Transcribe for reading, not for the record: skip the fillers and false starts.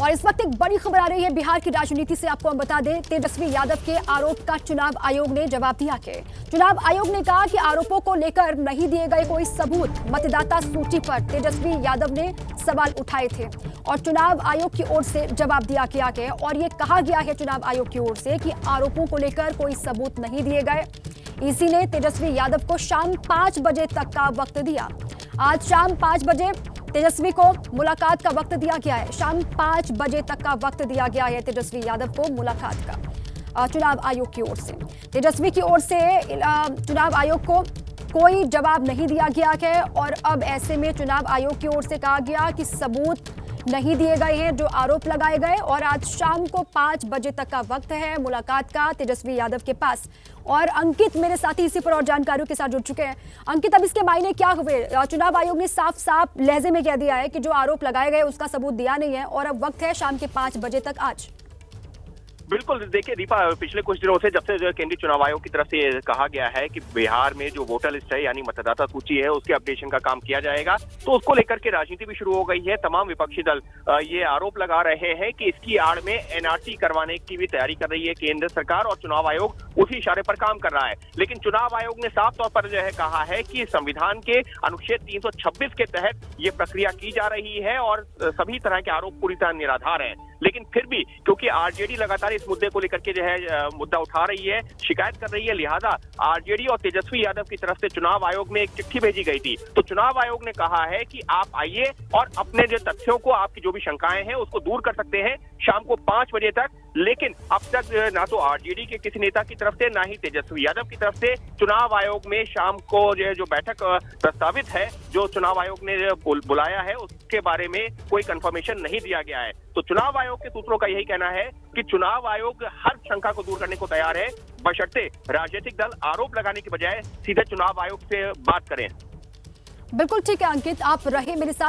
और इस वक्त एक बड़ी खबर आ रही है बिहार की राजनीति से। आपको हम बता दें, तेजस्वी यादव के आरोप का चुनाव आयोग ने जवाब दिया है। चुनाव आयोग ने कहा कि आरोपों को लेकर नहीं दिए गए कोई सबूत। मतदाता सूची पर तेजस्वी यादव ने सवाल उठाए थे और चुनाव आयोग की ओर से जवाब दिया गया है। और ये कहा गया है चुनाव आयोग की ओर से कि आरोपों को लेकर कोई सबूत नहीं दिए गए। ईसी ने तेजस्वी यादव को शाम 5 बजे तक का वक्त दिया। आज शाम 5 बजे तेजस्वी को मुलाकात का वक्त दिया गया है। शाम 5 बजे तक का वक्त दिया गया है तेजस्वी यादव को मुलाकात का चुनाव आयोग की ओर से। तेजस्वी की ओर से चुनाव आयोग को कोई जवाब नहीं दिया गया है और अब ऐसे में चुनाव आयोग की ओर से कहा गया कि सबूत नहीं दिए गए हैं जो आरोप लगाए गए। और आज शाम को 5 बजे तक का वक्त है मुलाकात का तेजस्वी यादव के पास। और अंकित मेरे साथी इसी पर और जानकारियों के साथ जुड़ चुके हैं। अंकित, अब इसके मायने क्या हुए? चुनाव आयोग ने साफ साफ लहजे में कह दिया है कि जो आरोप लगाए गए उसका सबूत दिया नहीं है और अब वक्त है शाम के 5 बजे तक। आज बिल्कुल, देखिए दीपा, पिछले कुछ दिनों से जब से केंद्रीय चुनाव आयोग की तरफ से कहा गया है कि बिहार में जो वोटर लिस्ट है यानी मतदाता सूची है उसके अपडेशन का काम किया जाएगा, तो उसको लेकर के राजनीति भी शुरू हो गई है। तमाम विपक्षी दल ये आरोप लगा रहे हैं कि इसकी आड़ में एनआरसी करवाने की भी तैयारी कर रही है केंद्र सरकार और चुनाव आयोग उसी इशारे पर काम कर रहा है। लेकिन चुनाव आयोग ने साफ तौर पर जो है कहा है कि संविधान के अनुच्छेद 326 के तहत ये प्रक्रिया की जा रही है और सभी तरह के आरोप पूरी तरह निराधार है। लेकिन फिर भी क्योंकि आरजेडी लगातार इस मुद्दे को लेकर के जो है मुद्दा उठा रही है, शिकायत कर रही है, लिहाजा आरजेडी और तेजस्वी यादव की तरफ से चुनाव आयोग में एक चिट्ठी भेजी गई थी। तो चुनाव आयोग ने कहा है कि आप आइए और अपने जो तथ्यों को, आपकी जो भी शंकाएं हैं उसको दूर कर सकते हैं शाम को 5 बजे तक। लेकिन अब तक ना तो आरजेडी के किसी नेता की तरफ से ना ही तेजस्वी यादव की तरफ से चुनाव आयोग में शाम को जो बैठक प्रस्तावित है, जो चुनाव आयोग ने बुलाया है, उसके बारे में कोई कंफर्मेशन नहीं दिया गया है। तो चुनाव आयोग के सूत्रों का यही कहना है कि चुनाव आयोग हर शंका को दूर करने को तैयार है, बशर्ते राजनीतिक दल आरोप लगाने की बजाय सीधे चुनाव आयोग से बात करें। बिल्कुल ठीक है अंकित, आप रहे मेरे साथ।